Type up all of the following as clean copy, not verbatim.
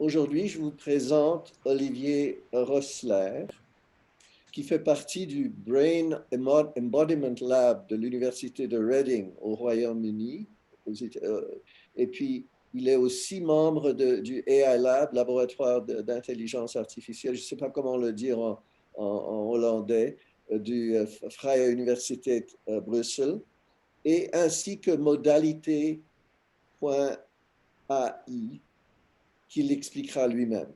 Aujourd'hui, je vous présente Olivier Roesler, qui fait partie du Brain Embodiment Lab de l'Université de Reading au Royaume-Uni. Et puis, il est aussi membre du AI Lab, laboratoire d'intelligence artificielle, je ne sais pas comment le dire en hollandais, du Vrije Universiteit Bruxelles, et ainsi que modalité.ai, qu'il expliquera lui-même.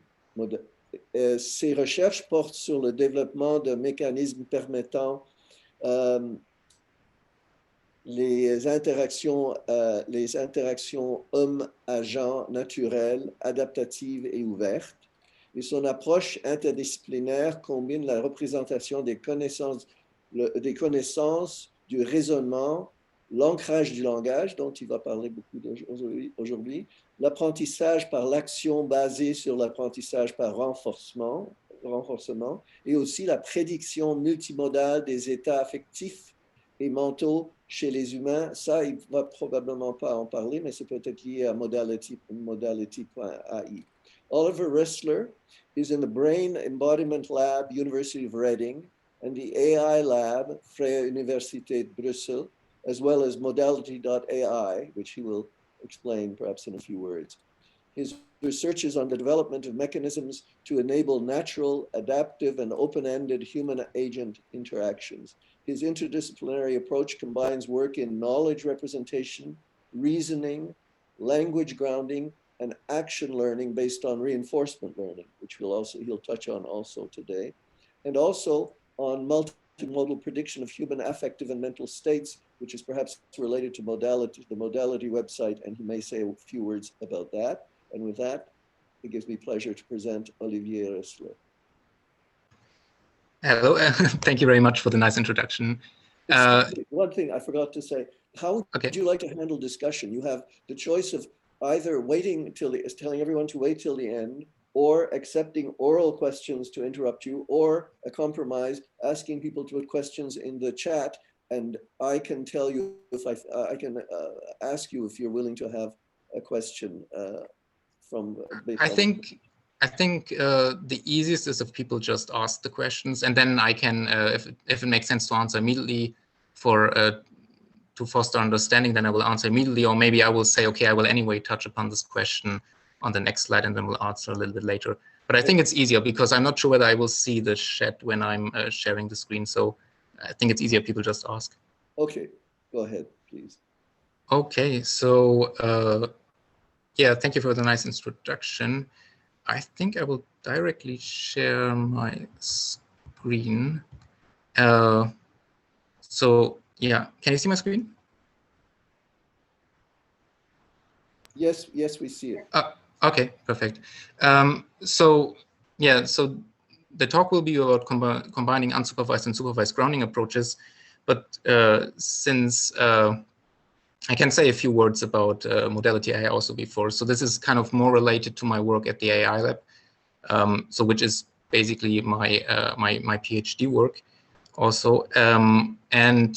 Ses recherches portent sur le développement de mécanismes permettant les interactions homme-agent naturelles, adaptatives et ouvertes. Et son approche interdisciplinaire combine la représentation des connaissances, du raisonnement, l'ancrage du langage, dont il va parler beaucoup aujourd'hui, l'apprentissage par l'action basée sur l'apprentissage par renforcement, et aussi la prédiction multimodale des états affectifs et mentaux chez les humains. Ça, il ne va probablement pas en parler, mais c'est peut-être lié à modality.ai. Oliver Roesler is in the Brain Embodiment Lab, University of Reading, and the AI Lab, Vrije Universiteit Brussels, as well as modality.ai, which he will explain perhaps in a few words. His research is on the development of mechanisms to enable natural, adaptive, and open-ended human-agent interactions. His interdisciplinary approach combines work in knowledge representation, reasoning, language grounding, and action learning based on reinforcement learning, which he'll touch on also today, and also on multimodal prediction of human affective and mental states, which is perhaps related to the modality website, and he may say a few words about that. And with that, it gives me pleasure to present Olivier Roesler. Hello, thank you very much for the nice introduction. One thing I forgot to say, how would you like to handle discussion? You have the choice of either waiting telling everyone to wait till the end, or accepting oral questions to interrupt you, or a compromise, asking people to put questions in the chat, and I can tell you if I can ask you if you're willing to have a question from. I think the easiest is if people just ask the questions, and then I can, if it makes sense to answer immediately to foster understanding, then I will answer immediately, or maybe I will say, okay, I will anyway touch upon this question on the next slide, and then we'll answer a little bit later. But I think it's easier because I'm not sure whether I will see the chat when I'm sharing the screen. So I think it's easier if people just ask. Okay, go ahead, please. Okay, so yeah, thank you for the nice introduction. I think I will directly share my screen. So yeah, can you see my screen? Yes, we see it. Okay, perfect. So yeah, so the talk will be about combining unsupervised and supervised grounding approaches. But since I can say a few words about modality AI also before. So this is kind of more related to my work at the AI Lab, so which is basically my my PhD work also. And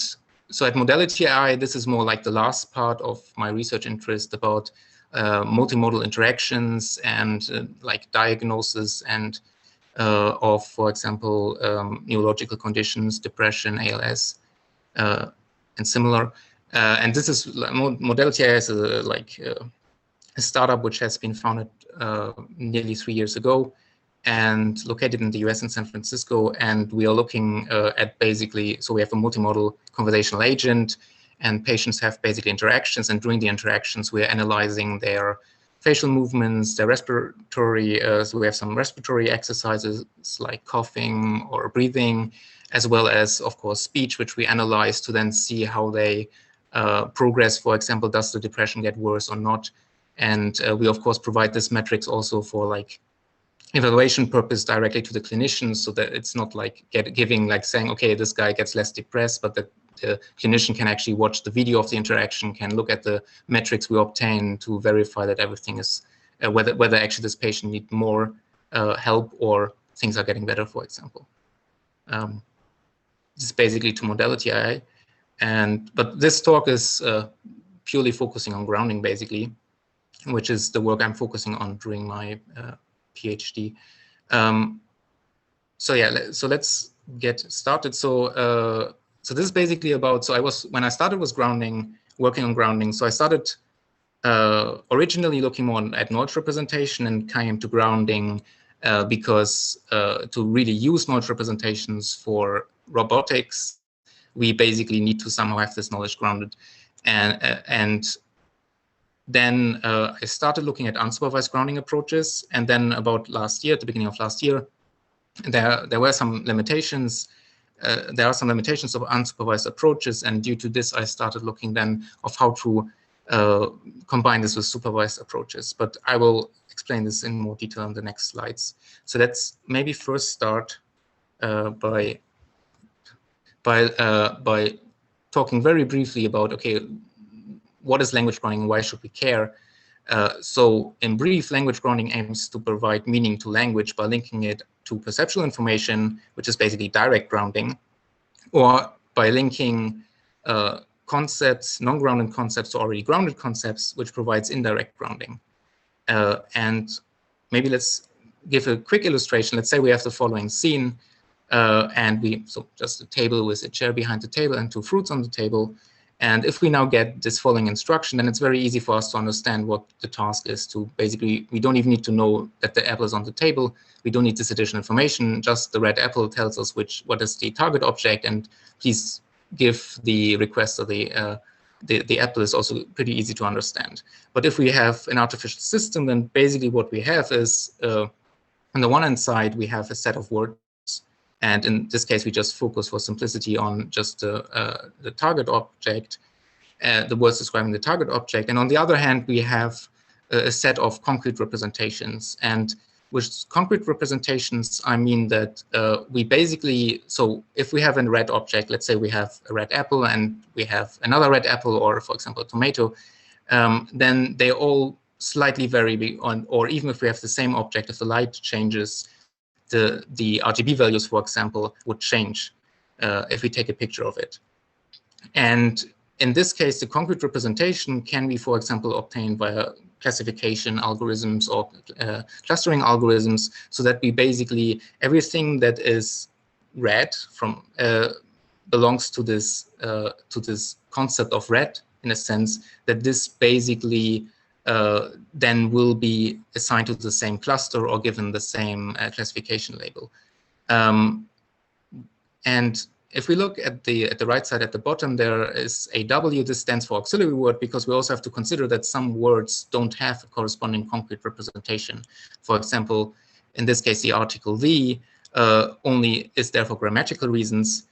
so at modality AI, this is more like the last part of my research interest about multimodal interactions and like diagnosis and of, for example, neurological conditions, depression, ALS, and similar. And this is modality AI is a startup which has been founded nearly 3 years ago and located in the US in San Francisco. And we are looking at basically, so we have a multimodal conversational agent, and patients have basically interactions. And during the interactions, we're analyzing their facial movements, their respiratory. So we have some respiratory exercises like coughing or breathing, as well as, of course, speech, which we analyze to then see how they progress. For example, does the depression get worse or not? And we, of course, provide this metrics also for like evaluation purpose directly to the clinicians, so that it's not like giving like saying, okay, this guy gets less depressed, but the clinician can actually watch the video of the interaction, can look at the metrics we obtain to verify that everything is whether actually this patient needs more help or things are getting better, for example. This is basically to modality AI, but this talk is purely focusing on grounding basically. which is the work I'm focusing on during my PhD. So yeah, so let's get started. So so this is basically about, so when I started was working on grounding. So I started originally looking more at knowledge representation and came to grounding because to really use knowledge representations for robotics, we basically need to somehow have this knowledge grounded. And then I started looking at unsupervised grounding approaches. And then about last year, at the beginning of last year, there were some limitations. There are some limitations of unsupervised approaches. And due to this, I started looking then of how to combine this with supervised approaches. But I will explain this in more detail in the next slides. So let's maybe first start by talking very briefly about, okay, what is language grounding and why should we care? So in brief, language grounding aims to provide meaning to language by linking it to perceptual information, which is basically direct grounding, or by linking concepts, non-grounded concepts to already grounded concepts, which provides indirect grounding. And maybe let's give a quick illustration. Let's say we have the following scene, and so just a table with a chair behind the table and 2 fruits on the table. And if we now get this following instruction, then it's very easy for us to understand what the task is. To basically, we don't even need to know that the apple is on the table. We don't need this additional information. Just the red apple tells us what is the target object, and please give the request of the apple is also pretty easy to understand. But if we have an artificial system, then basically what we have is, on the one hand side, we have a set of words. And in this case, we just focus for simplicity on just the target object, the words describing the target object. And on the other hand, we have a set of concrete representations. And with concrete representations, I mean that we basically, so if we have a red object, let's say we have a red apple and we have another red apple, or for example, a tomato, then they all slightly vary on, or even if we have the same object, if the light changes, the RGB values, for example, would change if we take a picture of it. And in this case, the concrete representation can be, for example, obtained via classification algorithms or clustering algorithms, so that we basically, everything that is red from belongs to this concept of red, in a sense that this basically then will be assigned to the same cluster or given the same classification label. And if we look at the right side at the bottom, there is a W. This stands for auxiliary word, because we also have to consider that some words don't have a corresponding concrete representation. For example, in this case, the article the only is there for grammatical reasons.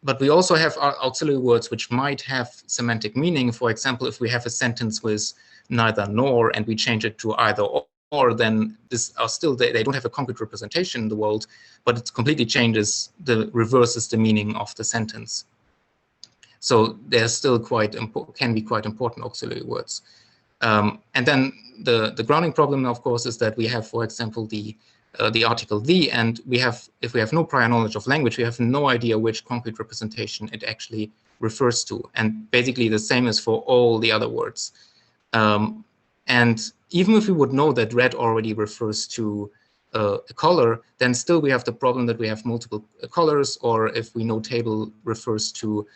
But we also have auxiliary words which might have semantic meaning. For example, if we have a sentence with neither nor and we change it to either or, then this are still, they don't have a concrete representation in the world, but it completely changes, reverses the meaning of the sentence. So they're still can be quite important auxiliary words. And then the grounding problem, of course, is that we have, for example, the article the, and if we have no prior knowledge of language, we have no idea which concrete representation it actually refers to. And basically the same is for all the other words. And even if we would know that red already refers to a color, then still we have the problem that we have multiple colors, or if we know table refers to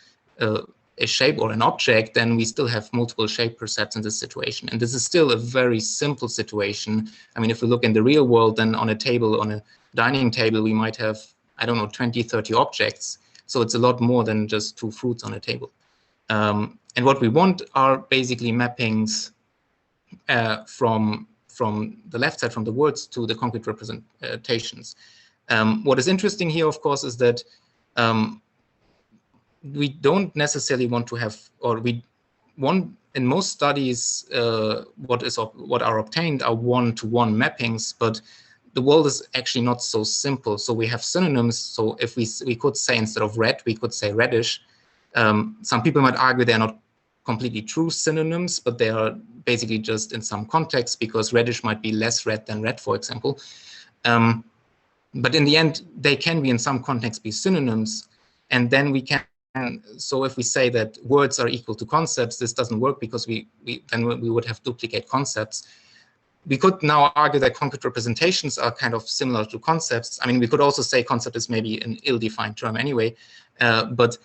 a shape or an object, then we still have multiple shape percepts in this situation. And this is still a very simple situation. I mean, if we look in the real world, then on a table, on a dining table, we might have, I don't know, 20, 30 objects. So it's a lot more than just 2 fruits on a table. And what we want are basically mappings from the left side, from the words to the concrete representations. What is interesting here, of course, is that we don't necessarily want to have, or we want, in most studies, what are obtained are one-to-one mappings, but the world is actually not so simple. So we have synonyms. So if we could say, instead of red, we could say reddish. Some people might argue they're not completely true synonyms, but they are basically just in some context, because reddish might be less red than red, for example. But in the end, they can be in some context be synonyms, and then we can so if we say that words are equal to concepts, this doesn't work because then we would have duplicate concepts. We could now argue that concrete representations are kind of similar to concepts. I mean, we could also say concept is maybe an ill-defined term anyway, but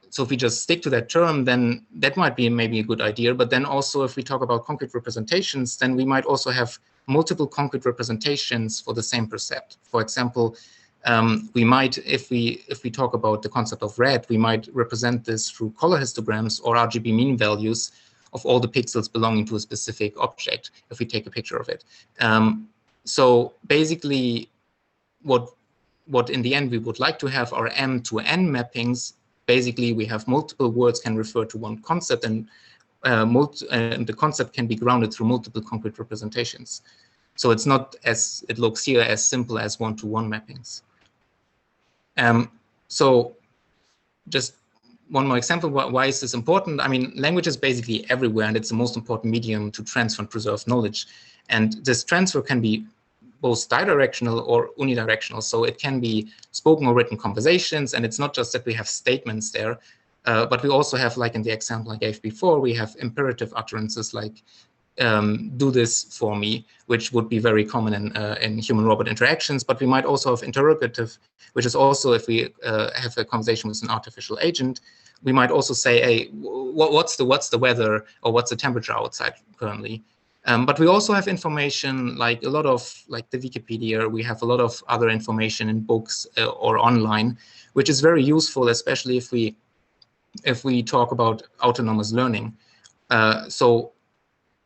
so if we just stick to that term, then that might be maybe a good idea. But then also if we talk about concrete representations, then we might also have multiple concrete representations for the same percept. For example, we might, if we talk about the concept of red, we might represent this through color histograms or RGB mean values of all the pixels belonging to a specific object, if we take a picture of it. So basically, what in the end we would like to have are M to N mappings. Basically, we have multiple words can refer to one concept, and the concept can be grounded through multiple concrete representations. So it's not, as it looks here, as simple as one-to-one mappings. So just one more example, why is this important? I mean, language is basically everywhere, and it's the most important medium to transfer and preserve knowledge. And this transfer can be both bidirectional or unidirectional. So it can be spoken or written conversations, and it's not just that we have statements there, but we also have, like in the example I gave before, we have imperative utterances like do this for me, which would be very common in human-robot interactions. But we might also have interrogative, which is also if we have a conversation with an artificial agent, we might also say, hey, what's the weather, or what's the temperature outside currently? But we also have information like a lot of, like the Wikipedia, we have a lot of other information in books or online, which is very useful, especially if we talk about autonomous learning. So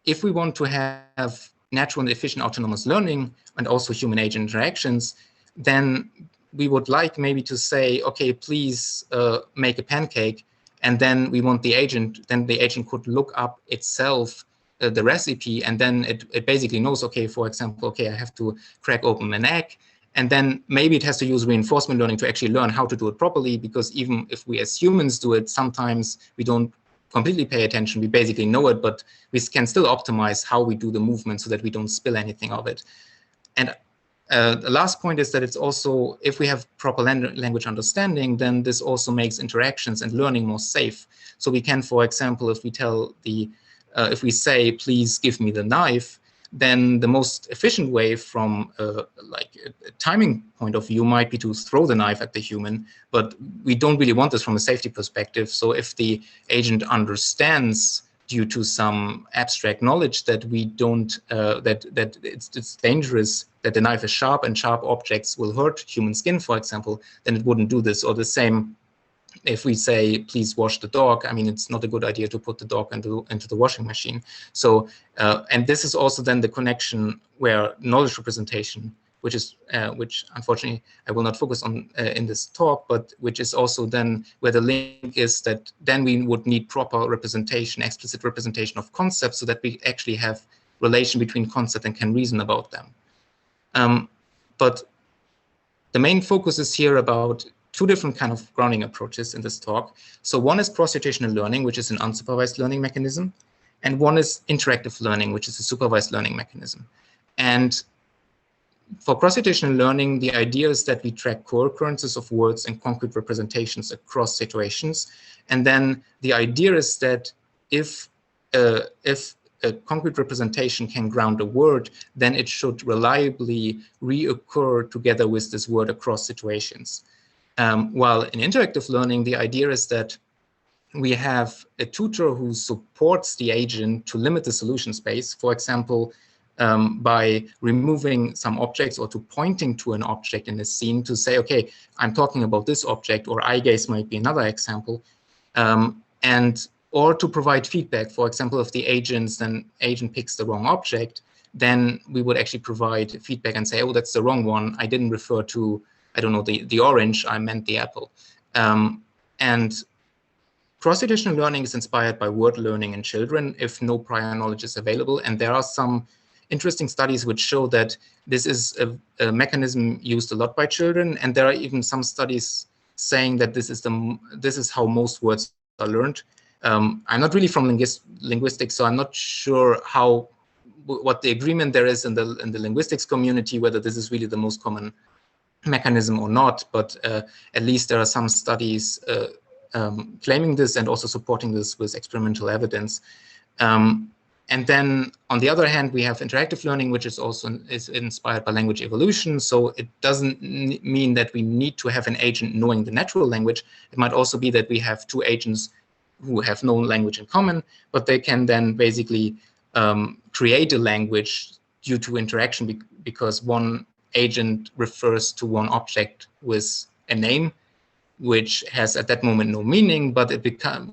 if we want to have natural and efficient autonomous learning and also human agent interactions, then we would like maybe to say, okay, please make a pancake, and then we want the agent, then the agent could look up itself the recipe, and then it basically knows, okay, for example, okay, I have to crack open an egg, and then maybe it has to use reinforcement learning to actually learn how to do it properly, because even if we as humans do it, sometimes we don't completely pay attention. We basically know it, but we can still optimize how we do the movement so that we don't spill anything of it. And the last point is that it's also, if we have proper language understanding, then this also makes interactions and learning more safe. So we can, for example, if we tell if we say, please give me the knife, then the most efficient way from like a timing point of view might be to throw the knife at the human, but we don't really want this from a safety perspective. So if the agent understands due to some abstract knowledge that we don't, that it's dangerous, that the knife is sharp and sharp objects will hurt human skin, for example, then it wouldn't do this. Or the same, if we say, please wash the dog, I mean, it's not a good idea to put the dog into the washing machine. So, and this is also then the connection where knowledge representation, which unfortunately I will not focus on in this talk, but which is also then where the link is that then we would need proper representation, explicit representation of concepts, so that we actually have relation between concepts and can reason about them. But the main focus is here about two different kind of grounding approaches in this talk. So one is cross-situational learning, which is an unsupervised learning mechanism, and one is interactive learning, which is a supervised learning mechanism. And for cross-situational learning, the idea is that we track co-occurrences of words and concrete representations across situations. And then the idea is that if a concrete representation can ground a word, then it should reliably reoccur together with this word across situations. While in interactive learning, the idea is that we have a tutor who supports the agent to limit the solution space, for example, by removing some objects or to pointing to an object in a scene to say, okay, I'm talking about this object, or eye gaze might be another example, or to provide feedback. For example, if the agent picks the wrong object, then we would actually provide feedback and say, oh, that's the wrong one. I didn't refer to, I don't know, the orange, I meant the apple. And cross-situational learning is inspired by word learning in children if no prior knowledge is available. And there are some interesting studies which show that this is a mechanism used a lot by children. And there are even some studies saying that this is how most words are learned. I'm not really from linguistics, so I'm not sure what the agreement there is in the linguistics community, whether this is really the most common mechanism or not, but at least there are some studies claiming this and also supporting this with experimental evidence. And then on the other hand, we have interactive learning, which is also inspired by language evolution. So it doesn't mean that we need to have an agent knowing the natural language. It might also be that we have two agents who have no language in common, but they can then basically create a language due to interaction because one agent refers to one object with a name, which has at that moment no meaning, but it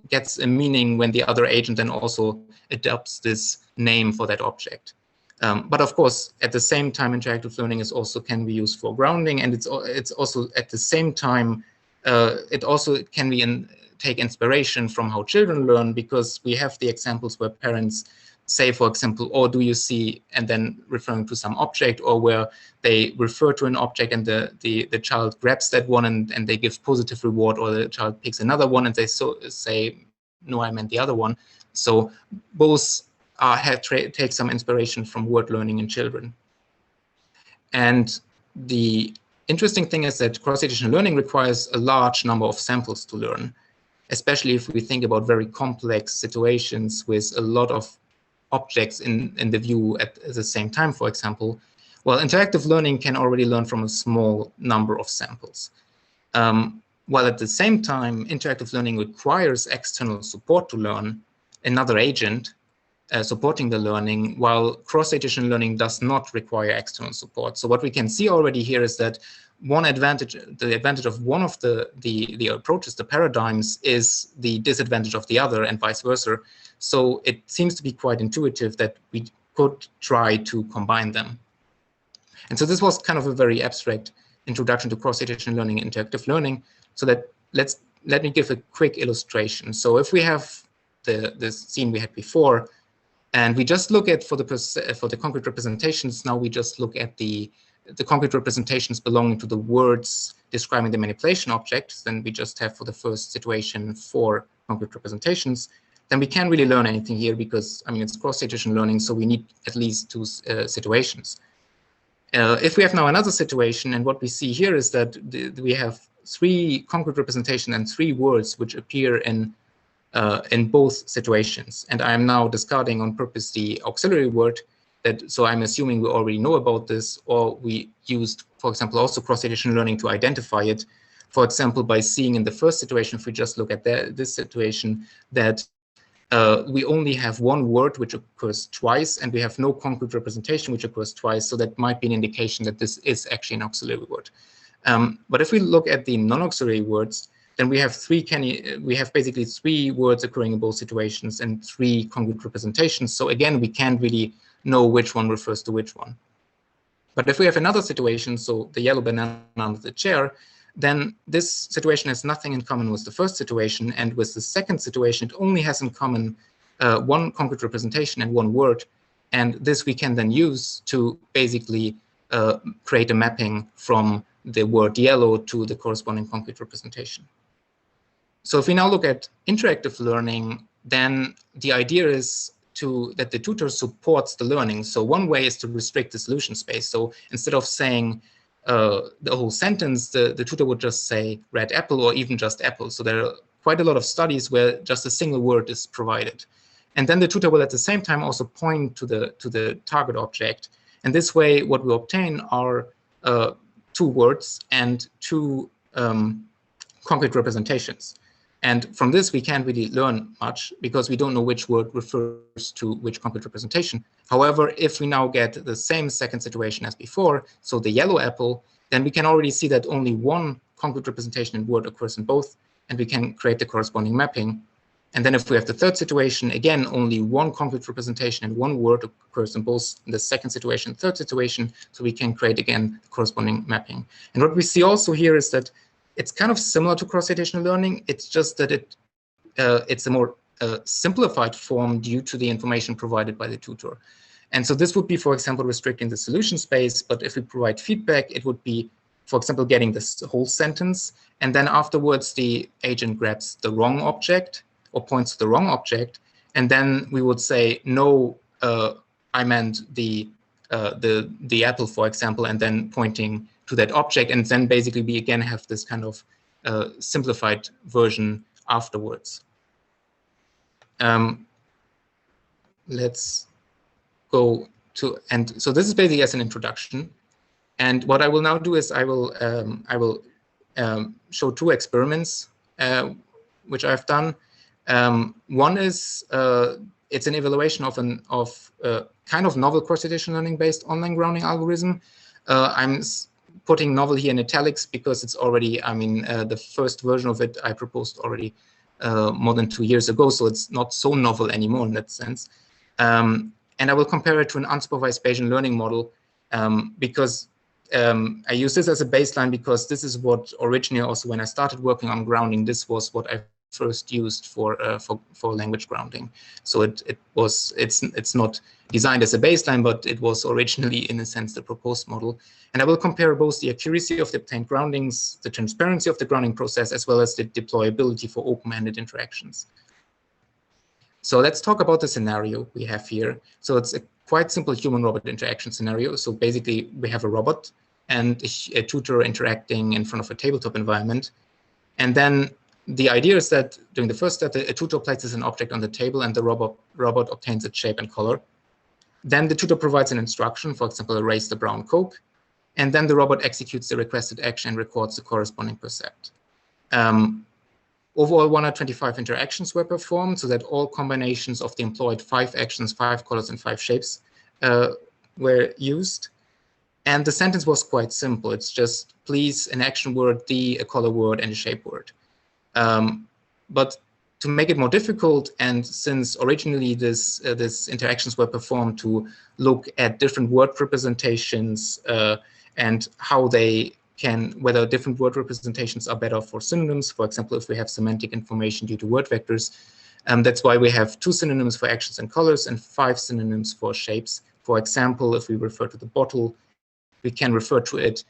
gets a meaning when the other agent then also adopts this name for that object. But of course, at the same time, interactive learning can be used for grounding, and it's also at the same time, it also can take inspiration from how children learn, because we have the examples where parents say, for example, "Oh, do you see?" and then referring to some object, or where they refer to an object and the child grabs that one and they give positive reward, or the child picks another one and they say, "No, I meant the other one." So both take some inspiration from word learning in children. And the interesting thing is that cross-situational learning requires a large number of samples to learn, especially if we think about very complex situations with a lot of objects in the view at the same time, for example. Well, interactive learning can already learn from a small number of samples. While at the same time, interactive learning requires external support to learn, another agent supporting the learning, while cross-situational learning does not require external support. So what we can see already here is that the advantage of one of the approaches, the paradigms, is the disadvantage of the other, and vice versa. So it seems to be quite intuitive that we could try to combine them. And so this was kind of a very abstract introduction to cross-situational learning and interactive learning. So let me give a quick illustration. So if we have the scene we had before, and we just look at for the concrete representations, now we just look at the concrete representations belonging to the words describing the manipulation objects. Then we just have for the first situation 4 concrete representations. Then we can't really learn anything here because, I mean, it's cross-situational learning, so we need at least 2 situations. If we have now another situation, and what we see here is that we have 3 concrete representations and 3 words which appear in both situations. And I'm now discarding on purpose the auxiliary word, so I'm assuming we already know about this, or we used, for example, also cross-situational learning to identify it. For example, by seeing in the first situation, if we just look at this situation, that we only have 1 word which occurs twice, and we have no concrete representation which occurs twice. So that might be an indication that this is actually an auxiliary word. But if we look at the non-auxiliary words, then we have basically 3 words occurring in both situations and 3 concrete representations. So again, we can't really know which one refers to which one. But if we have another situation, so the yellow banana under the chair, then this situation has nothing in common with the first situation, and with the second situation, it only has in common 1 concrete representation and 1 word. And this we can then use to basically create a mapping from the word yellow to the corresponding concrete representation. So if we now look at interactive learning, then the idea is that the tutor supports the learning. So one way is to restrict the solution space. So instead of saying the whole sentence, the tutor would just say red apple, or even just apple. So there are quite a lot of studies where just a single word is provided. And then the tutor will at the same time also point to the target object. And this way, what we obtain are 2 words and 2 concrete representations. And from this, we can't really learn much because we don't know which word refers to which concrete representation. However, if we now get the same second situation as before, so the yellow apple, then we can already see that only 1 concrete representation and word occurs in both, and we can create the corresponding mapping. And then if we have the third situation, again, only 1 concrete representation and 1 word occurs in both the second situation and third situation, so we can create, again, the corresponding mapping. And what we see also here is that it's kind of similar to cross-situational learning. It's just that it's a more simplified form due to the information provided by the tutor. And so this would be, for example, restricting the solution space. But if we provide feedback, it would be, for example, getting this whole sentence. And then afterwards, the agent grabs the wrong object or points to the wrong object. And then we would say, no, I meant the apple, for example, and then pointing to that object. And then basically we again have this kind of simplified version afterwards. Let's go to, and so this is basically as an introduction. And what I will now do is I will show two experiments which I've done. One is it's an evaluation of kind of novel cross-situational learning based online grounding algorithm. I'm putting novel here in italics because it's already, I mean, the first version of it I proposed already more than 2 years ago, so it's not so novel anymore in that sense. And I will compare it to an unsupervised Bayesian learning model because I use this as a baseline because this is what originally also when I started working on grounding, this was what I first used for language grounding. So it's not designed as a baseline, but it was originally in a sense the proposed model. And I will compare both the accuracy of the obtained groundings, the transparency of the grounding process, as well as the deployability for open-ended interactions. So let's talk about the scenario we have here. So it's a quite simple human-robot interaction scenario. So basically, we have a robot and a tutor interacting in front of a tabletop environment. And then the idea is that during the first step, a tutor places an object on the table and the robot obtains its shape and color. Then the tutor provides an instruction, for example, erase the brown Coke. And then the robot executes the requested action and records the corresponding percept. Overall, 125 interactions were performed so that all combinations of the employed 5 actions, 5 colors, and 5 shapes were used. And the sentence was quite simple. It's just, please, an action word, D, a color word, and a shape word. But to make it more difficult, and since originally these interactions were performed to look at different word representations and how they can, whether different word representations are better for synonyms, for example, if we have semantic information due to word vectors, that's why we have 2 synonyms for actions and colors and 5 synonyms for shapes. For example, if we refer to the bottle, we can refer to it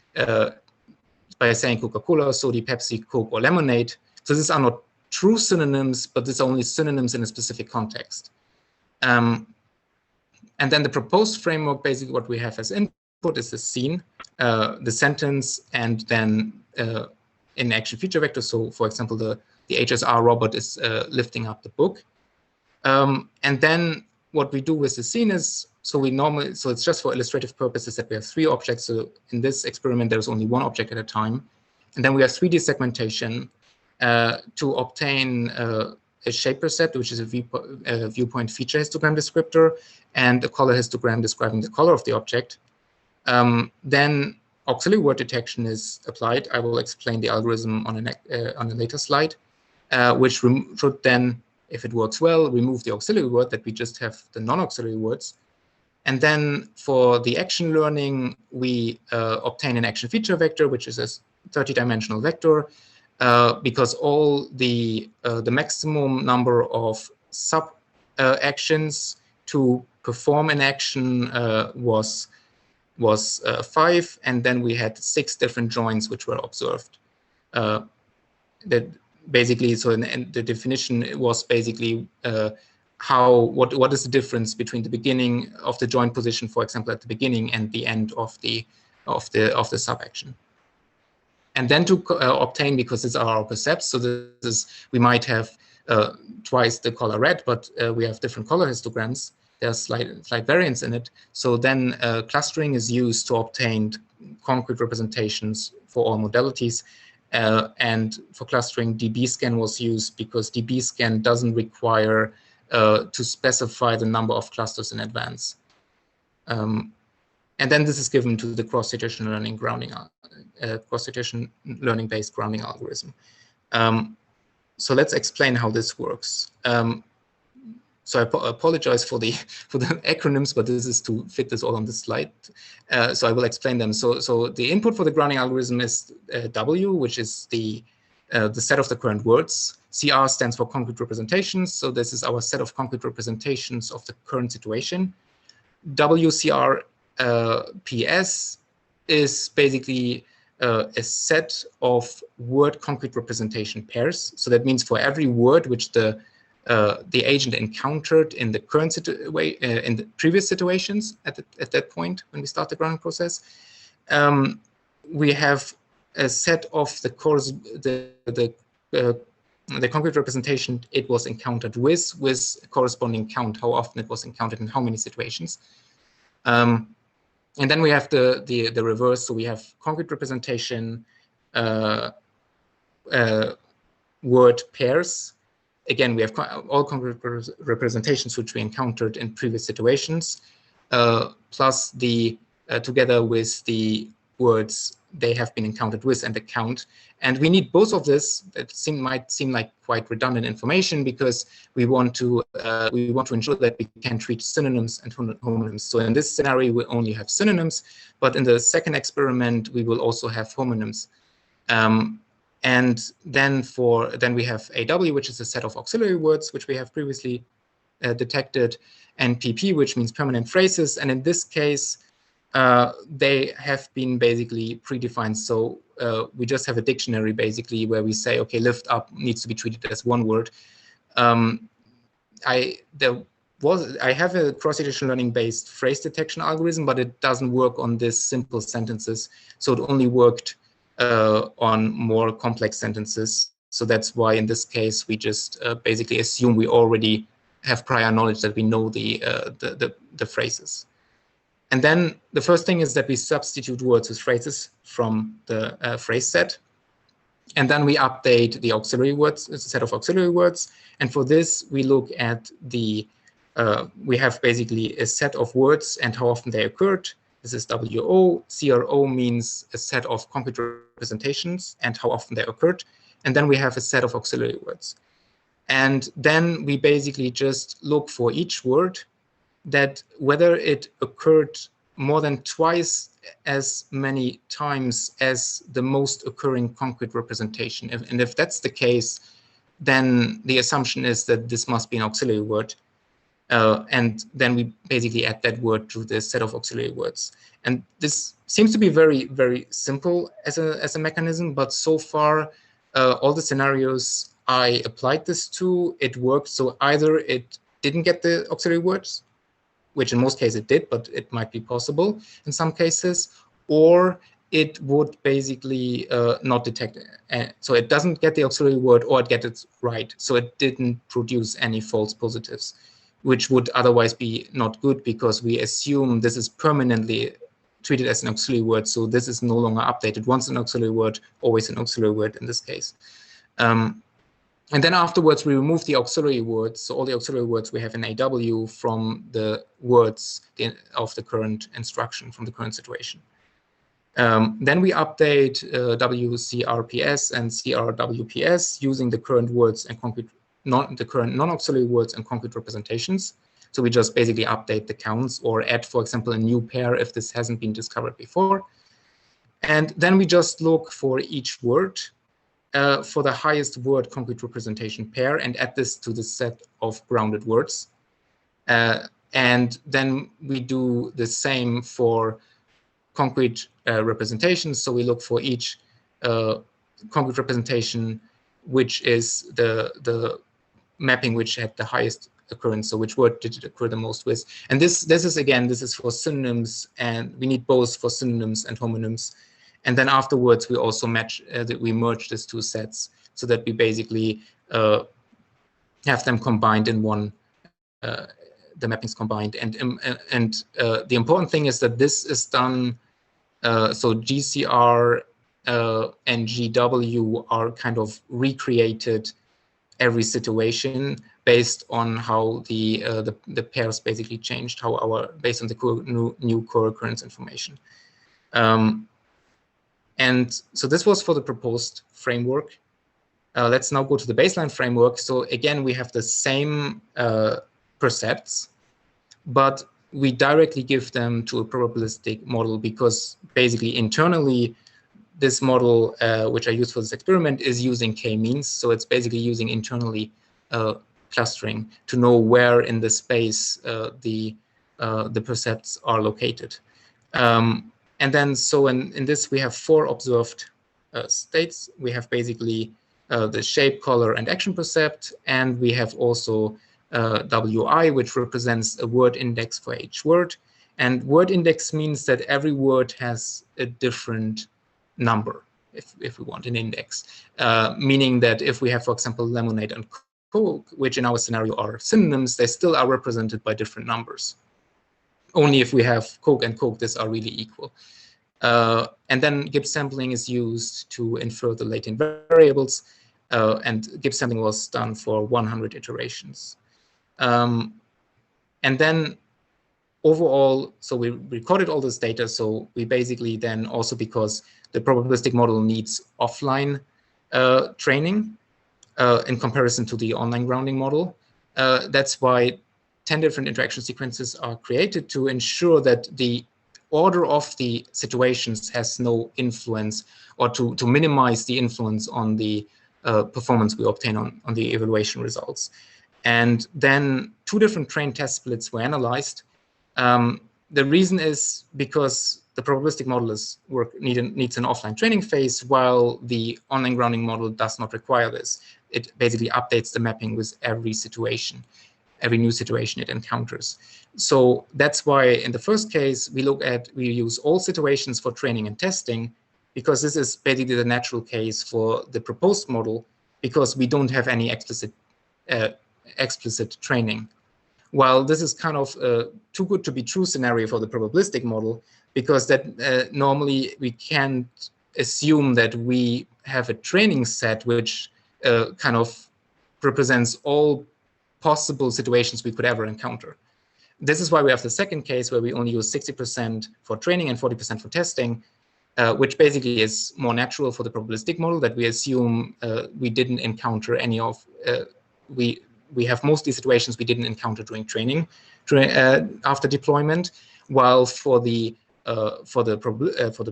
by saying Coca-Cola, soda, Pepsi, Coke, or lemonade. So these are not true synonyms, but these are only synonyms in a specific context. And then the proposed framework, basically what we have as input is the scene, the sentence, and then in action feature vector. So for example, the HSR robot is lifting up the book. And then what we do with the scene is, so it's just for illustrative purposes that we have 3 objects. So in this experiment, there's only 1 object at a time. And then we have 3D segmentation to obtain a shape percept, which is a viewpoint feature histogram descriptor, and a color histogram describing the color of the object. Then auxiliary word detection is applied. I will explain the algorithm on a later slide, which should then, if it works well, remove the auxiliary word, that we just have the non-auxiliary words. And then for the action learning, we obtain an action feature vector, which is a 30-dimensional vector, because all the maximum number of sub actions to perform an action was 5, and then we had 6 different joins which were observed. That basically, so the definition was basically what is the difference between the beginning of the joint position, for example, at the beginning, and the end of the sub action. And then to obtain, because these are our percepts, so this is, we might have twice the color red, but we have different color histograms. There's slight variance in it. So then clustering is used to obtain concrete representations for all modalities. And for clustering, dbScan was used because dbScan doesn't require to specify the number of clusters in advance. And then this is given to the cross-situational learning grounding, cross-situational learning-based grounding algorithm. So let's explain how this works. So I apologize for the acronyms, but this is to fit this all on the slide. So I will explain them. So the input for the grounding algorithm is W, which is the set of the current words. CR stands for concrete representations. So this is our set of concrete representations of the current situation. WCR PS is basically a set of word concrete representation pairs. So that means for every word which the agent encountered in the current in the previous situations at that point when we start the grounding process, we have a set of the the concrete representation it was encountered with corresponding count, how often it was encountered in how many situations. And then we have the reverse. So we have concrete representation, word pairs. Again, we have all concrete representations which we encountered in previous situations, plus the together with the words they have been encountered with and the count. And we need both of this. That might seem like quite redundant information because we want to ensure that we can treat synonyms and homonyms. So in this scenario, we only have synonyms, but in the second experiment, we will also have homonyms. And then we have AW, which is a set of auxiliary words, which we have previously detected, and PP, which means permanent phrases. And in this case, they have been basically predefined. So we just have a dictionary basically where we say, okay, lift up needs to be treated as one word. I have a cross-situational learning based phrase detection algorithm, but it doesn't work on this simple sentences. So it only worked on more complex sentences. So that's why in this case, we just basically assume we already have prior knowledge that we know the phrases. And then the first thing is that we substitute words with phrases from the phrase set. And then we update the auxiliary words, it's a set of auxiliary words. And for this, we look at the, we have basically a set of words and how often they occurred. This is WO. CRO means a set of concrete representations and how often they occurred. And then we have a set of auxiliary words. And then we basically just look for each word that whether it occurred more than twice as many times as the most occurring concrete representation. And if that's the case, then the assumption is that this must be an auxiliary word. And then we basically add that word to the set of auxiliary words. And this seems to be very, very simple as a mechanism, but so far, all the scenarios I applied this to, it worked. So either it didn't get the auxiliary words, which in most cases it did, but it might be possible in some cases, or it would basically not detect it. So it doesn't get the auxiliary word or it gets it right. So it didn't produce any false positives, which would otherwise be not good because we assume this is permanently treated as an auxiliary word. So this is no longer updated. Once an auxiliary word, always an auxiliary word in this case. And then afterwards, we remove the auxiliary words. So all the auxiliary words we have in AW from the words of the current instruction, from the current situation. Then we update WCRPS and CRWPS using the current words and concrete, the current non-auxiliary words and concrete representations. So we just basically update the counts or add, for example, a new pair if this hasn't been discovered before. And then we just look for each word for the highest word concrete representation pair and add this to the set of grounded words. And then we do the same for concrete representations. So we look for each concrete representation, which is the mapping which had the highest occurrence. So which word did it occur the most with? And this is for synonyms, and we need both for synonyms and homonyms. And then afterwards, we also match that we merge these two sets so that we basically have them combined in one, the mappings combined. And the important thing is that this is done, so GCR and GW are kind of recreated every situation based on how the pairs basically changed, based on the new co-occurrence information. And so this was for the proposed framework. Let's now go to the baseline framework. So again, we have the same percepts, but we directly give them to a probabilistic model because basically internally, this model, which I use for this experiment, is using k-means. So it's basically using internally clustering to know where in the space the percepts are located. And then, so in this, we have 4 observed states. We have basically the shape, color, and action percept. And we have also WI, which represents a word index for each word. And word index means that every word has a different number. if we want an index, meaning that if we have, for example, lemonade and Coke, which in our scenario are synonyms, they still are represented by different numbers. Only if we have Coke and Coke, these are really equal. And then Gibbs sampling is used to infer the latent variables, and Gibbs sampling was done for 100 iterations. And then overall, so we recorded all this data, so we basically then also, because the probabilistic model needs offline training in comparison to the online grounding model, that's why 10 different interaction sequences are created to ensure that the order of the situations has no influence, or to minimize the influence on the performance we obtain on the evaluation results. And then 2 different trained test splits were analyzed. The reason is because the probabilistic model needs an offline training phase, while the online grounding model does not require this. It basically updates the mapping with every situation, every new situation it encounters. So that's why in the first case, we use all situations for training and testing, because this is basically the natural case for the proposed model, because we don't have any explicit training. While this is kind of a too good to be true scenario for the probabilistic model, because that normally we can't assume that we have a training set which kind of represents all possible situations we could ever encounter. This is why we have the second case where we only use 60% for training and 40% for testing, which basically is more natural for the probabilistic model, that we assume we didn't encounter any of, we have mostly situations we didn't encounter during training after deployment, while for the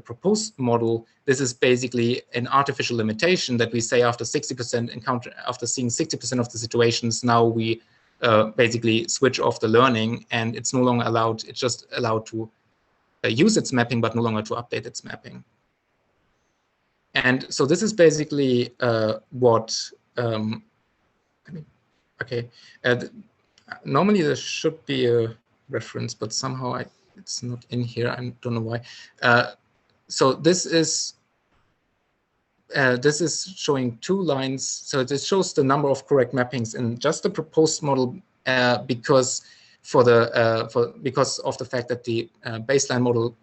proposed model, this is basically an artificial limitation that we say after 60% encounter, after seeing 60% of the situations, now we basically switch off the learning, and it's no longer allowed, it's just allowed to use its mapping, but no longer to update its mapping. And so this is basically what, okay, normally there should be a reference, but somehow it's not in here. I don't know why. So this is showing 2 lines. So this shows the number of correct mappings in just the proposed model, because because of the fact that the baseline model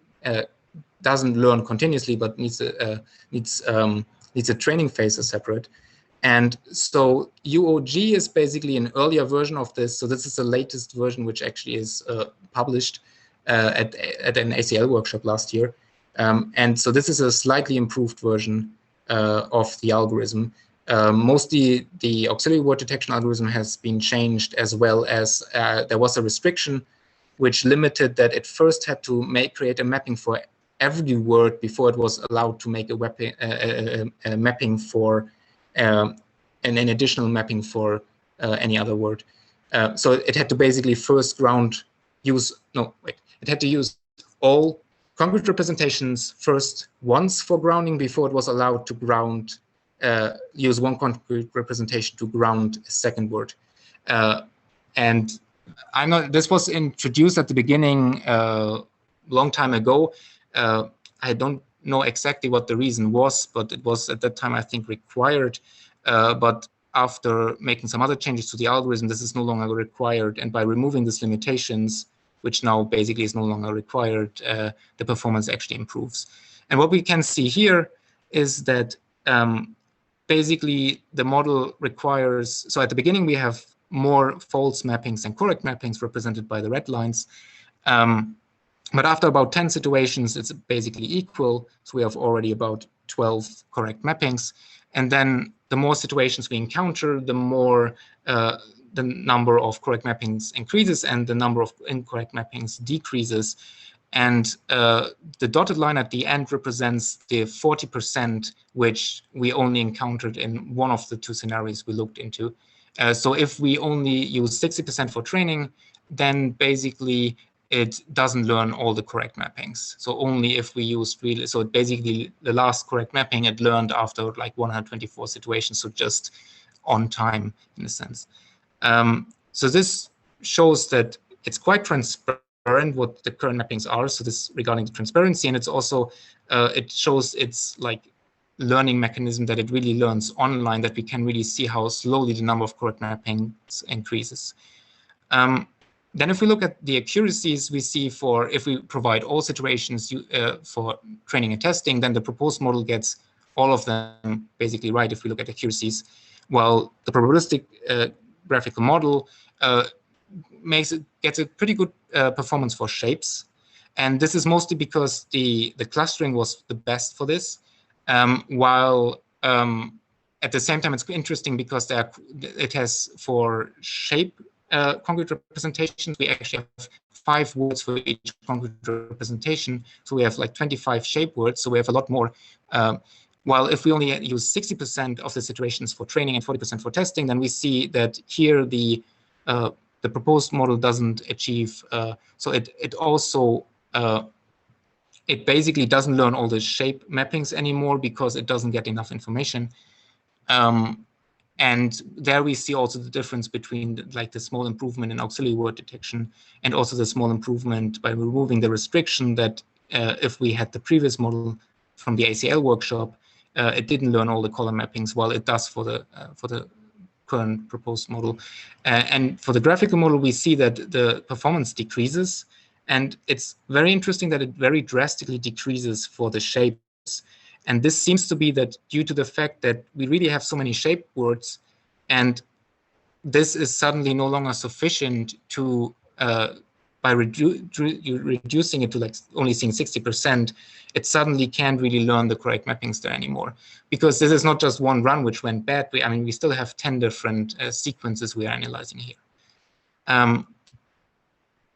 doesn't learn continuously, but needs a training phase as separate. And so UOG is basically an earlier version of this. So this is the latest version, which actually is published at an ACL workshop last year. And so this is a slightly improved version of the algorithm. Mostly the auxiliary word detection algorithm has been changed, as well as there was a restriction which limited that it first had to create a mapping for every word before it was allowed to make a mapping for an additional mapping for any other word. So it had to basically first it had to use all concrete representations first once for grounding before it was allowed to ground, use one concrete representation to ground a second word. And I know this was introduced at the beginning long time ago. I don't know exactly what the reason was, but it was at that time, I think, required. But after making some other changes to the algorithm, this is no longer required. And by removing these limitations, which now basically is no longer required, the performance actually improves. And what we can see here is that basically the model requires, so at the beginning we have more false mappings than correct mappings represented by the red lines. But after about 10 situations, it's basically equal. So we have already about 12 correct mappings. And then the more situations we encounter, the more the number of correct mappings increases and the number of incorrect mappings decreases. And the dotted line at the end represents the 40% which we only encountered in one of the 2 scenarios we looked into. So if we only use 60% for training, then basically it doesn't learn all the correct mappings. So only if we use really, so basically the last correct mapping it learned after like 124 situations, so just on time in a sense. So this shows that it's quite transparent what the current mappings are. So this regarding the transparency, and it's also it shows it's like learning mechanism that it really learns online, that we can really see how slowly the number of correct mappings increases. Then if we look at the accuracies, we see for if we provide all situations for training and testing, then the proposed model gets all of them basically right if we look at accuracies, while the probabilistic graphical model gets a pretty good performance for shapes. And this is mostly because the clustering was the best for this, while at the same time it's interesting because it has for shape concrete representations, we actually have 5 words for each concrete representation. So we have like 25 shape words, so we have a lot more. While if we only use 60% of the situations for training and 40% for testing, then we see that here the proposed model doesn't achieve, so it also, it basically doesn't learn all the shape mappings anymore because it doesn't get enough information. And there we see also the difference between like the small improvement in auxiliary word detection and also the small improvement by removing the restriction that if we had the previous model from the ACL workshop, it didn't learn all the column mappings, while it does for the current proposed model. And for the graphical model, we see that the performance decreases. And it's very interesting that it very drastically decreases for the shapes. And this seems to be that due to the fact that we really have so many shape words, and this is suddenly no longer sufficient to, by reducing it to like only seeing 60%, it suddenly can't really learn the correct mappings there anymore. Because this is not just one run which went bad. I mean, we still have 10 different sequences we are analyzing here.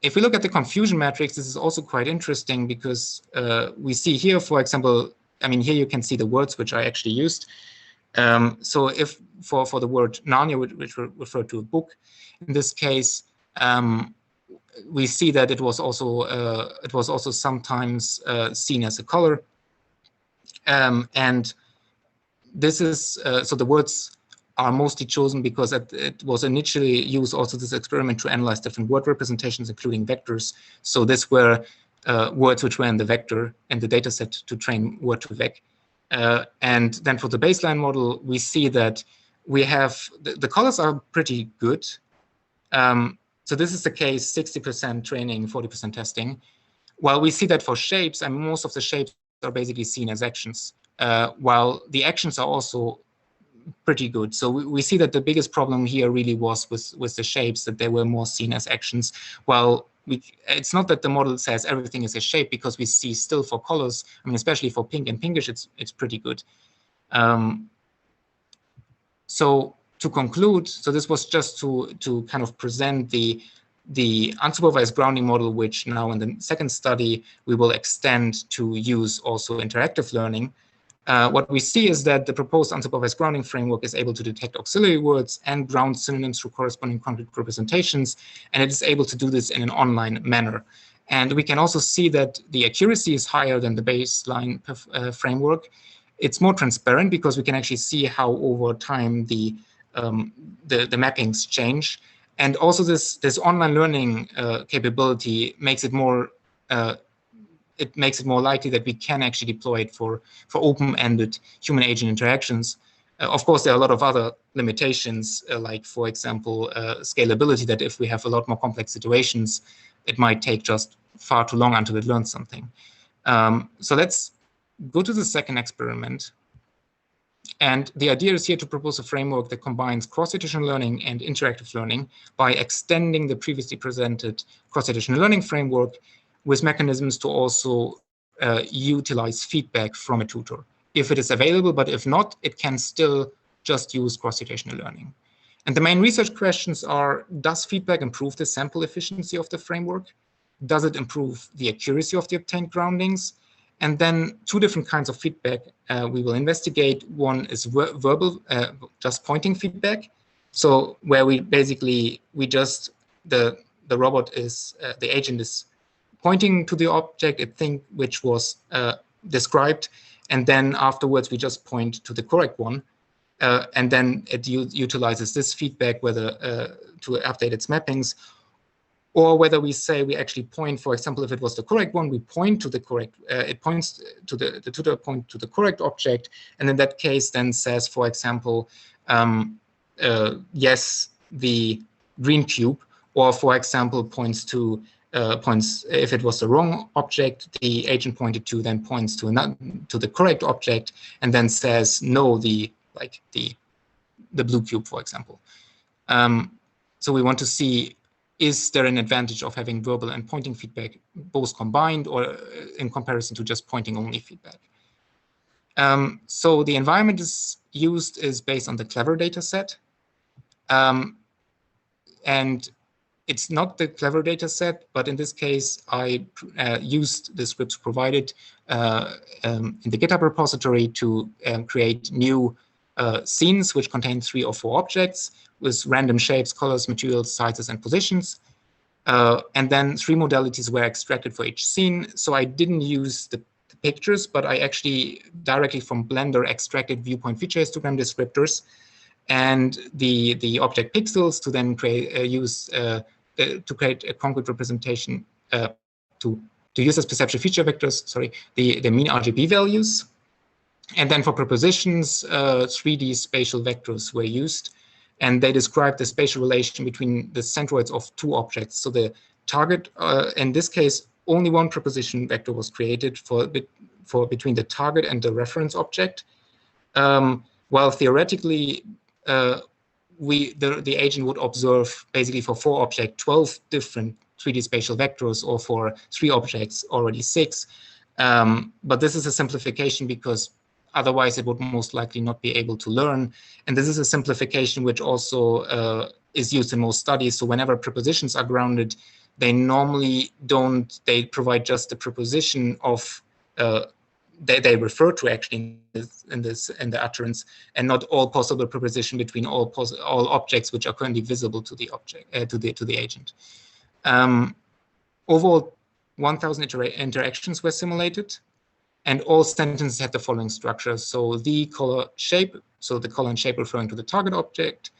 If we look at the confusion matrix, this is also quite interesting because we see here, for example, I mean, here you can see the words which I actually used. So if for the word Narnia, which refer to a book, in this case, we see that it was also sometimes seen as a color. And this is, so the words are mostly chosen because it was initially used also this experiment to analyze different word representations, including vectors. So this were words which were in the vector and the data set to train word to vec. And then for the baseline model, we see that we have, the colors are pretty good. So this is the case, 60% training, 40% testing. While we see that for shapes, I mean, most of the shapes are basically seen as actions, while the actions are also pretty good. So we see that the biggest problem here really was with the shapes, that they were more seen as actions. While it's not that the model says everything is a shape, because we see still for colors, I mean, especially for pink and pinkish, it's pretty good. So to conclude, so this was just to kind of present the unsupervised grounding model, which now in the second study, we will extend to use also interactive learning. What we see is that the proposed unsupervised grounding framework is able to detect auxiliary words and ground synonyms through corresponding concrete representations, and it is able to do this in an online manner. And we can also see that the accuracy is higher than the baseline framework. It's more transparent because we can actually see how over time the mappings change. And also this online learning capability makes it more likely that we can actually deploy it for open-ended human-agent interactions. Of course, there are a lot of other limitations, like, for example, scalability, that if we have a lot more complex situations, it might take just far too long until it learns something. So let's go to the second experiment. And the idea is here to propose a framework that combines cross-situational learning and interactive learning by extending the previously presented cross-situational learning framework with mechanisms to also utilize feedback from a tutor, if it is available, but if not, it can still just use cross-situational learning. And the main research questions are, does feedback improve the sample efficiency of the framework? Does it improve the accuracy of the obtained groundings? And then 2 different kinds of feedback we will investigate. One is verbal, just pointing feedback. So where we basically, the robot is, the agent is pointing to the object, which was described, and then afterwards we just point to the correct one, and then it utilizes this feedback whether to update its mappings. or whether we say we actually point, for example, if it was the correct one, we point to the correct, it points to the tutor point to the correct object, and in that case then says, for example, yes, the green cube, or for example, points to if it was the wrong object, the agent pointed to, then points to the correct object, and then says no, the blue cube, for example. So we want to see, is there an advantage of having verbal and pointing feedback both combined, or in comparison to just pointing only feedback? So the environment used is based on the Clever data set. And it's not the Clever data set, but in this case, I used the scripts provided in the GitHub repository to create new scenes which contain 3 or 4 objects with random shapes, colors, materials, sizes, and positions. And then 3 modalities were extracted for each scene. So I didn't use the pictures, but I actually directly from Blender extracted viewpoint feature histogram descriptors and the object pixels to then create to create a concrete representation to use as perceptual feature vectors, sorry, the mean RGB values. And then for prepositions, 3D spatial vectors were used, and they describe the spatial relation between the centroids of 2 objects. So the target, in this case, only 1 preposition vector was created for between the target and the reference object. While theoretically, the agent would observe basically for 4 objects 12 different 3D spatial vectors, or for 3 objects already 6. But this is a simplification because otherwise it would most likely not be able to learn. And this is a simplification which also is used in most studies. So whenever prepositions are grounded, they normally don't, they provide just the preposition of they refer to actually in the utterance, and not all possible preposition between all objects which are currently visible to the object to the agent. Overall, 1,000 interactions were simulated, and all sentences had the following structure: so the, color, shape, so the color and shape referring to the target object,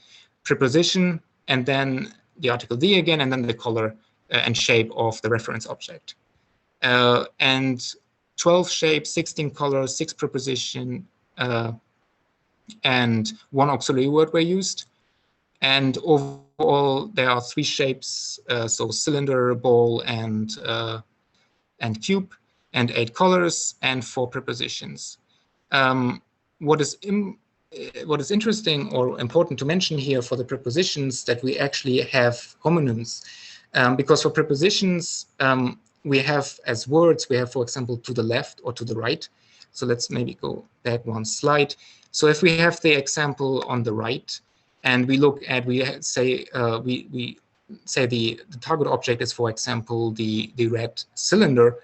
preposition, and then the article the again, and then the color and shape of the reference object. And 12 shapes, 16 colors, 6 preposition, and 1 auxiliary word were used. And overall, there are 3 shapes, so cylinder, ball, and cube, and 8 colors and 4 prepositions. What is interesting or important to mention here for the prepositions, that we actually have homonyms, because for prepositions, we have as words, we have, for example, to the left or to the right. So let's maybe go back 1 slide. So if we have the example on the right, and we look at, we say the target object is, for example, the red cylinder,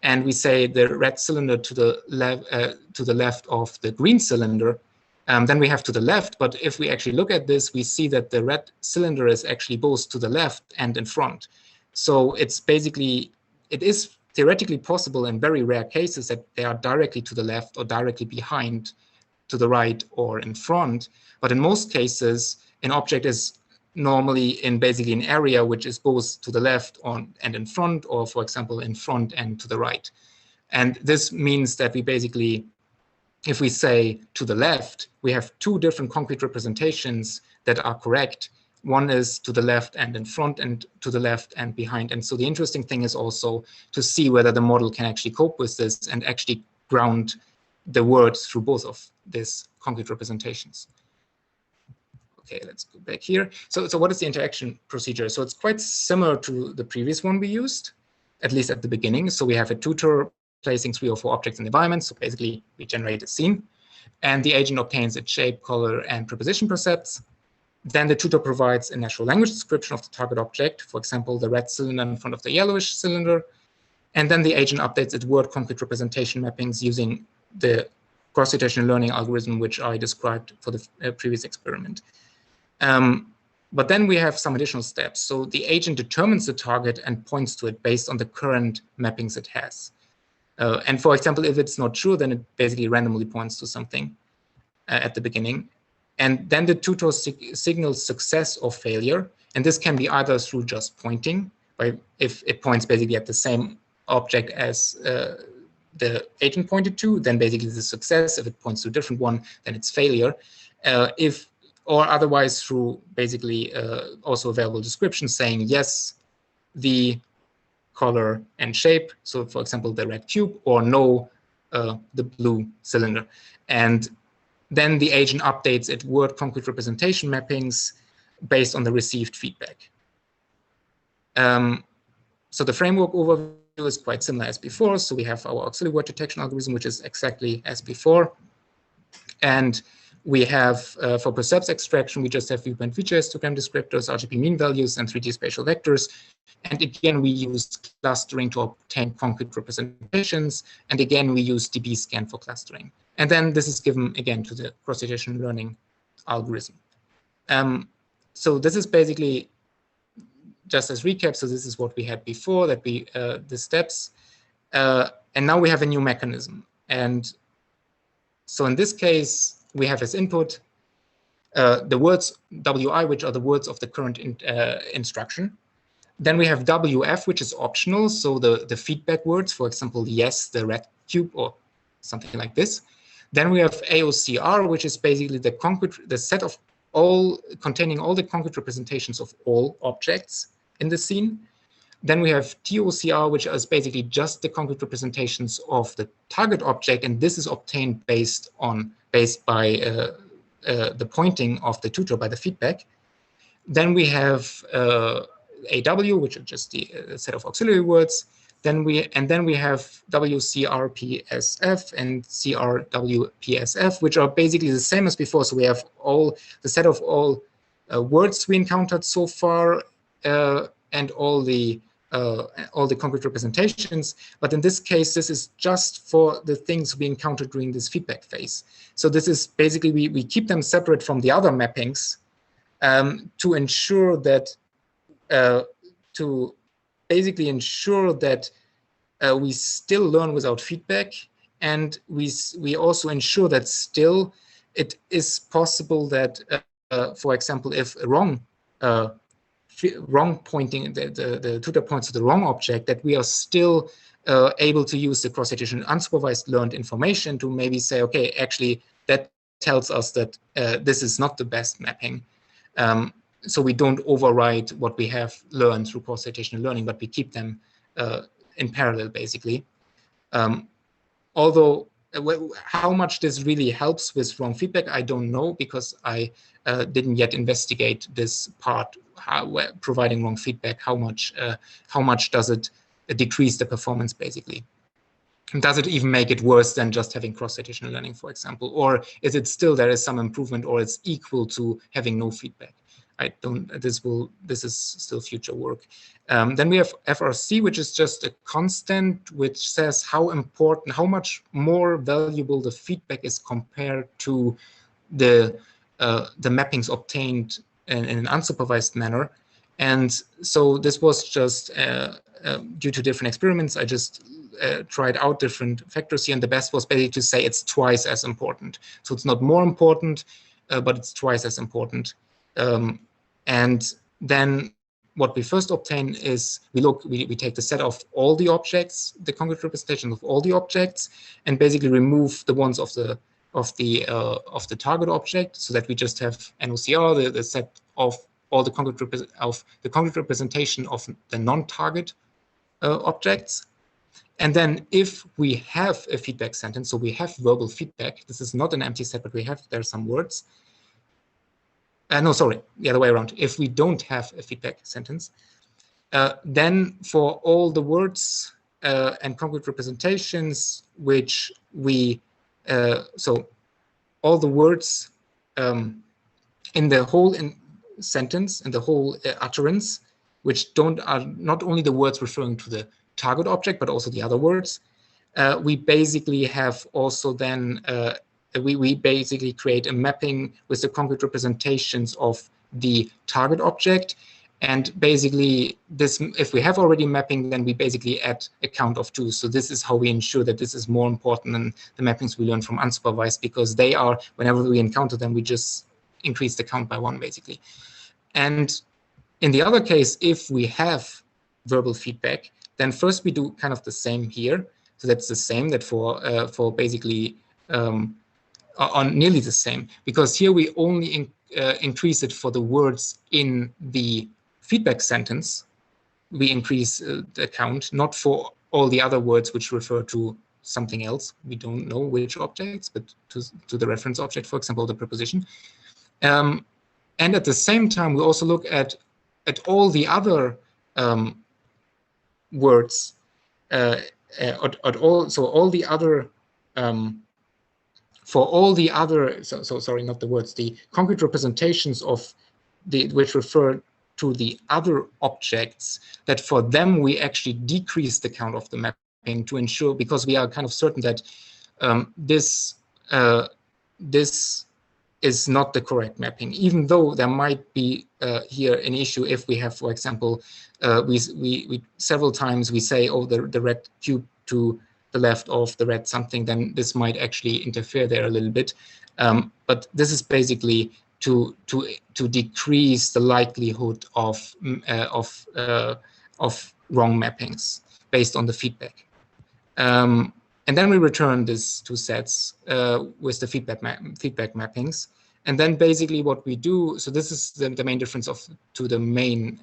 and we say the red cylinder to the left of the green cylinder, then we have to the left. But if we actually look at this, we see that the red cylinder is actually both to the left and in front. So it's basically, it is theoretically possible in very rare cases that they are directly to the left or directly behind, to the right or in front. But in most cases, an object is normally in basically an area which is both to the left and in front, or for example, in front and to the right. And this means that we basically, if we say to the left, we have 2 different concrete representations that are correct. One is to the left and in front, and to the left and behind. And so the interesting thing is also to see whether the model can actually cope with this and actually ground the words through both of these concrete representations. Okay, let's go back here. So what is the interaction procedure? So it's quite similar to the previous one we used, at least at the beginning. So we have a tutor placing 3 or 4 objects in the environment. So basically, we generate a scene, and the agent obtains its shape, color, and preposition percepts. Then the tutor provides a natural language description of the target object, for example, the red cylinder in front of the yellowish cylinder. And then the agent updates its word concrete representation mappings using the cross-situational learning algorithm, which I described for the previous experiment. But then we have some additional steps. So the agent determines the target and points to it based on the current mappings it has. And for example, if it's not true, then it basically randomly points to something at the beginning. And then the tutor signals success or failure. And this can be either through just pointing, if it points basically at the same object as the agent pointed to, then basically it's a success. If it points to a different one, then it's failure. Or otherwise through basically also available descriptions saying yes, the color and shape. So for example, the red cube, or no, the blue cylinder. And then the agent updates its word concrete representation mappings based on the received feedback. So the framework overview is quite similar as before. So we have our auxiliary word detection algorithm, which is exactly as before. And we have, for percepts extraction, we just have viewpoint feature histogram descriptors, RGB mean values, and 3D spatial vectors. And again, we use clustering to obtain concrete representations. And again, we use db-scan for clustering. And then this is given, again, to the cross-situational learning algorithm. So this is basically just as recap. So this is what we had before, that we the steps. And now we have a new mechanism. And so in this case, we have as input the words WI, which are the words of the current instruction. Then we have WF, which is optional. So the feedback words, for example, yes, the red cube, or something like this. Then we have AOCR, which is basically the set of containing all the concrete representations of all objects in the scene. Then we have TOCR, which is basically just the concrete representations of the target object, and this is obtained based by the pointing of the tutor, by the feedback. Then we have AW, which is just the set of auxiliary words. Then we have WCRPSF and CRWPSF, which are basically the same as before. So we have the set of all words we encountered so far, and all the concrete representations. But in this case, this is just for the things we encountered during this feedback phase. So this is basically, we keep them separate from the other mappings to ensure that, we still learn without feedback. And we also ensure that still it is possible that, for example, if wrong pointing, the tutor points to the wrong object, that we are still able to use the cross-situational unsupervised learned information to maybe say, okay, actually that tells us that this is not the best mapping. So we don't override what we have learned through cross-situational learning, but we keep them in parallel, basically. Although how much this really helps with wrong feedback, I don't know, because I didn't yet investigate this part, providing wrong feedback, how much does it decrease the performance, basically? And does it even make it worse than just having cross-situational learning, for example? Or is it still there is some improvement, or it's equal to having no feedback? I don't, this is still future work. Then we have FRC, which is just a constant, which says how much more valuable the feedback is compared to the mappings obtained in an unsupervised manner. And so this was just due to different experiments. I just tried out different factors here, and the best was basically to say it's twice as important. So it's not more important, but it's twice as important. And then what we first obtain is we take the set of all the objects, the concrete representation of all the objects, and basically remove the ones of the target object, so that we just have NOCR, the set of all the concrete representation of the non-target objects. And then if we have a feedback sentence, so we have verbal feedback, this is not an empty set, but there are some words. No, sorry, the other way around. If we don't have a feedback sentence, then for all the words and concrete representations, which so all the words in the whole sentence, in the whole utterance, which are not only the words referring to the target object, but also the other words, we basically have also then we basically create a mapping with the concrete representations of the target object. And basically, if we have already mapping, then we basically add a count of 2. So this is how we ensure that this is more important than the mappings we learn from unsupervised, because they are, whenever we encounter them, we just increase the count by 1, basically. And in the other case, if we have verbal feedback, then first we do kind of the same here. So that's the same that for basically on nearly the same, because here we only increase it for the words in the feedback sentence. We increase the count, not for all the other words which refer to something else. We don't know which objects, but to the reference object, for example, the preposition. And at the same time, we also look at all the other words, so all the other, for all the other, so sorry, not the words, the concrete representations of which refer to the other objects, that for them we actually decrease the count of the mapping to ensure, because we are kind of certain that this is not the correct mapping, even though there might be here an issue if we have, for example, we several times we say, oh, the red cube to the left of the red something, then this might actually interfere there a little bit. But this is basically to decrease the likelihood of wrong mappings based on the feedback. And then we return these two sets with the feedback mappings. And then basically what we do, so this is the main difference to the main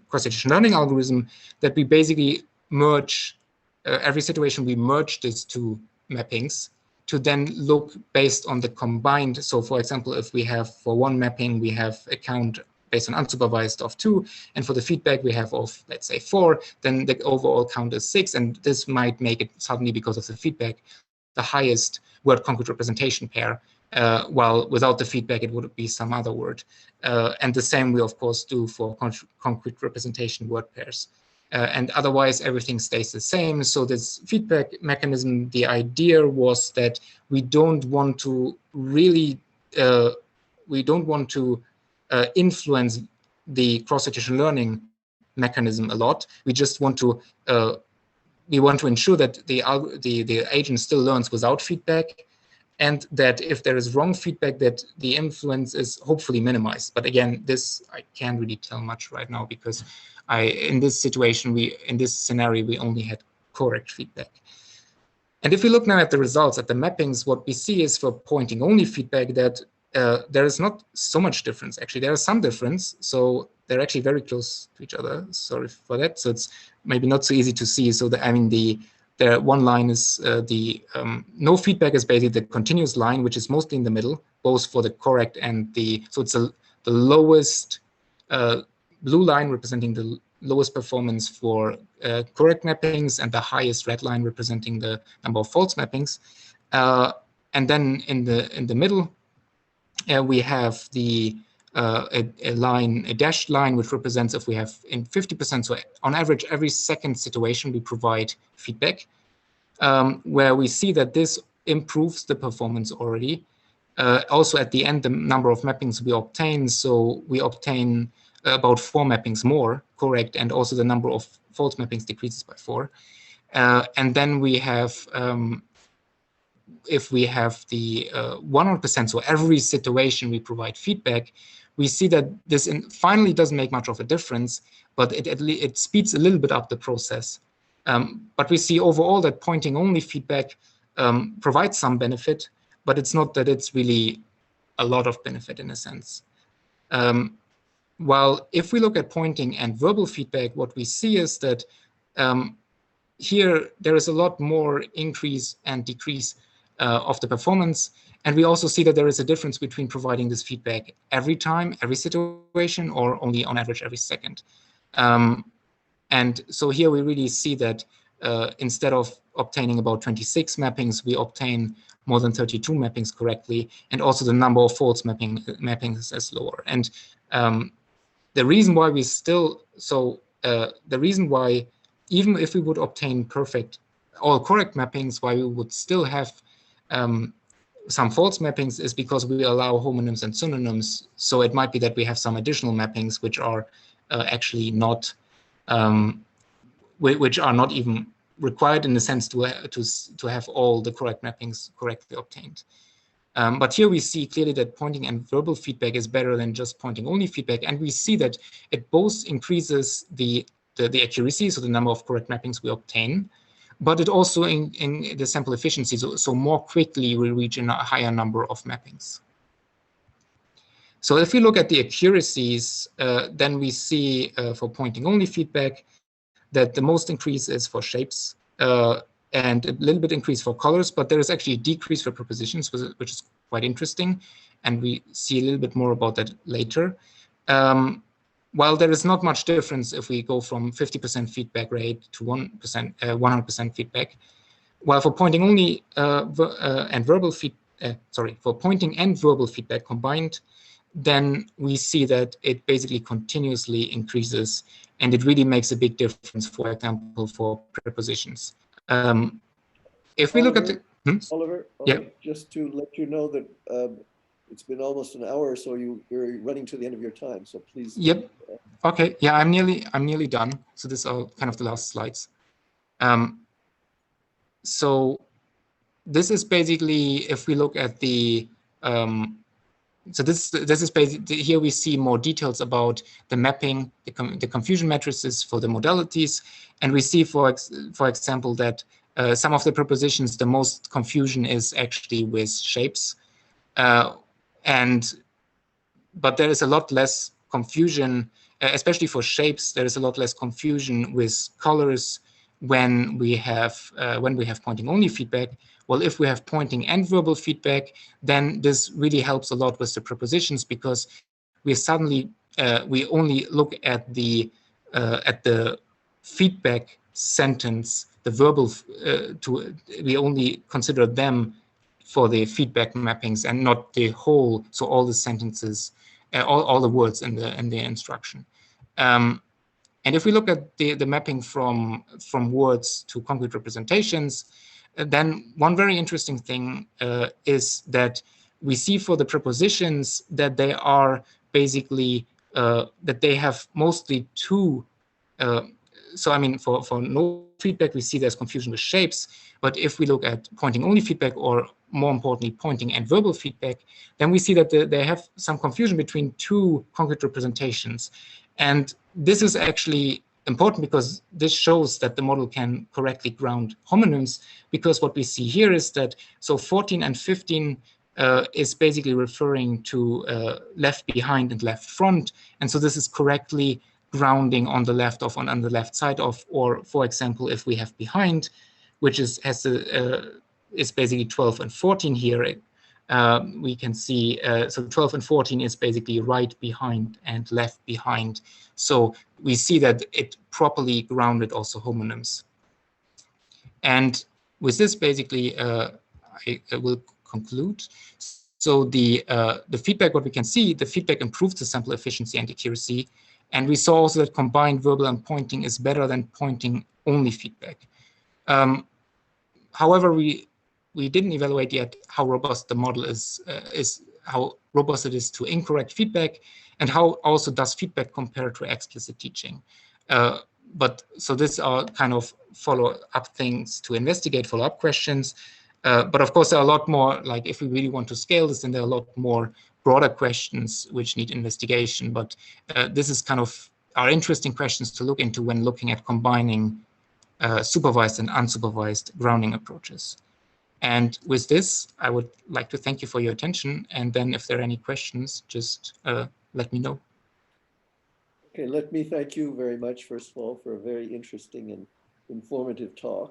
cross-situational learning algorithm, that we basically merge, every situation we merge these two mappings to then look based on the combined. So for example, if we have for one mapping, we have a count based on unsupervised of 2, and for the feedback we have of, let's say, 4, then the overall count is 6, and this might make it suddenly, because of the feedback, the highest word concrete representation pair, while without the feedback it would be some other word. And the same we of course do for concrete representation word pairs. And otherwise everything stays the same. So this feedback mechanism, the idea was that we don't want to really, influence the cross-situational learning mechanism a lot. We just want to ensure that the agent still learns without feedback, and that if there is wrong feedback, that the influence is hopefully minimized. But again, this I can't really tell much right now, because in this situation, in this scenario, we only had correct feedback. And if we look now at the results, at the mappings, what we see is for pointing only feedback that there is not so much difference. Actually, there is some difference. So they're actually very close to each other. Sorry for that. So it's maybe not so easy to see. So the one line is no feedback is basically the continuous line, which is mostly in the middle, both for the correct and so it's the lowest blue line representing the lowest performance for correct mappings, and the highest red line representing the number of false mappings. And then in the middle, we have a dashed line, which represents if we have in 50%. So on average, every second situation, we provide feedback, where we see that this improves the performance already. Also, at the end, the number of mappings we obtain. So we obtain about 4 mappings more correct, and also the number of false mappings decreases by 4. And then we have, if we have the 100%, so every situation we provide feedback, we see that this finally doesn't make much of a difference, but it speeds a little bit up the process. But we see overall that pointing only feedback provides some benefit, but it's not that it's really a lot of benefit in a sense. While if we look at pointing and verbal feedback, what we see is that here there is a lot more increase and decrease of the performance. And we also see that there is a difference between providing this feedback every time, every situation, or only on average every second. And so here we really see that instead of obtaining about 26 mappings, we obtain more than 32 mappings correctly, and also the number of false mappings is lower. And the reason why the reason why, even if we would obtain all correct mappings, why we would still have some false mappings is because we allow homonyms and synonyms. So it might be that we have some additional mappings which are actually not, which are not even required in the sense to have all the correct mappings correctly obtained. But here we see clearly that pointing and verbal feedback is better than just pointing only feedback, and we see that it both increases the the accuracy, so the number of correct mappings we obtain, but it also in the sample efficiency, so more quickly we reach a higher number of mappings. So if we look at the accuracies, then we see for pointing only feedback that the most increase is for shapes and a little bit increase for colors, but there is actually a decrease for prepositions, which is quite interesting. And we see a little bit more about that later. While there is not much difference if we go from 50% feedback rate to 100% feedback, while for pointing only and verbal for pointing and verbal feedback combined, then we see that it basically continuously increases, and it really makes a big difference, for example, for prepositions. If we look at the... Oliver, yeah. Just to let you know that it's been almost an hour, so you're running to the end of your time, so please. Yep. Okay. Yeah, I'm nearly done. So these are kind of the last slides. So this is basically, if we look at the so this is basically, here we see more details about the mapping, the confusion matrices for the modalities, and we see, for example, that some of the prepositions, the most confusion is actually with shapes, but there is a lot less confusion, especially for shapes. There is a lot less confusion with colors when we have pointing only feedback. Well, if we have pointing and verbal feedback, then this really helps a lot with the prepositions, because we suddenly we only look at the feedback sentence, the verbal we only consider them for the feedback mappings and not the whole, so all the sentences, all the words in the instruction. And if we look at the mapping from words to concrete representations, then one very interesting thing is that we see for the prepositions that they are basically, that they have mostly two. So I mean, for no feedback, we see there's confusion with shapes. But if we look at pointing only feedback, or more importantly, pointing and verbal feedback, then we see that they have some confusion between two concrete representations. And this is actually important, because this shows that the model can correctly ground homonyms, because what we see here is that, so 14 and 15 is basically referring to left behind and left front. And so this is correctly grounding on the left of, on the left side of, or for example, if we have behind, which is basically 12 and 14 here, we can see, so 12 and 14 is basically right behind and left behind. So we see that it properly grounded also homonyms. And with this, basically, I will conclude. So the feedback, what we can see, the feedback improves the sample efficiency and accuracy. And we saw also that combined verbal and pointing is better than pointing only feedback. However, we didn't evaluate yet how robust the model is how robust it is to incorrect feedback, and how also does feedback compare to explicit teaching. But so these are kind of follow-up things to investigate, follow-up questions. But of course, there are a lot more, like if we really want to scale this, then there are a lot more broader questions which need investigation. But this is kind of are interesting questions to look into when looking at combining supervised and unsupervised grounding approaches. And with this, I would like to thank you for your attention. And then if there are any questions, just let me know. Okay, let me thank you very much, first of all, for a very interesting and informative talk.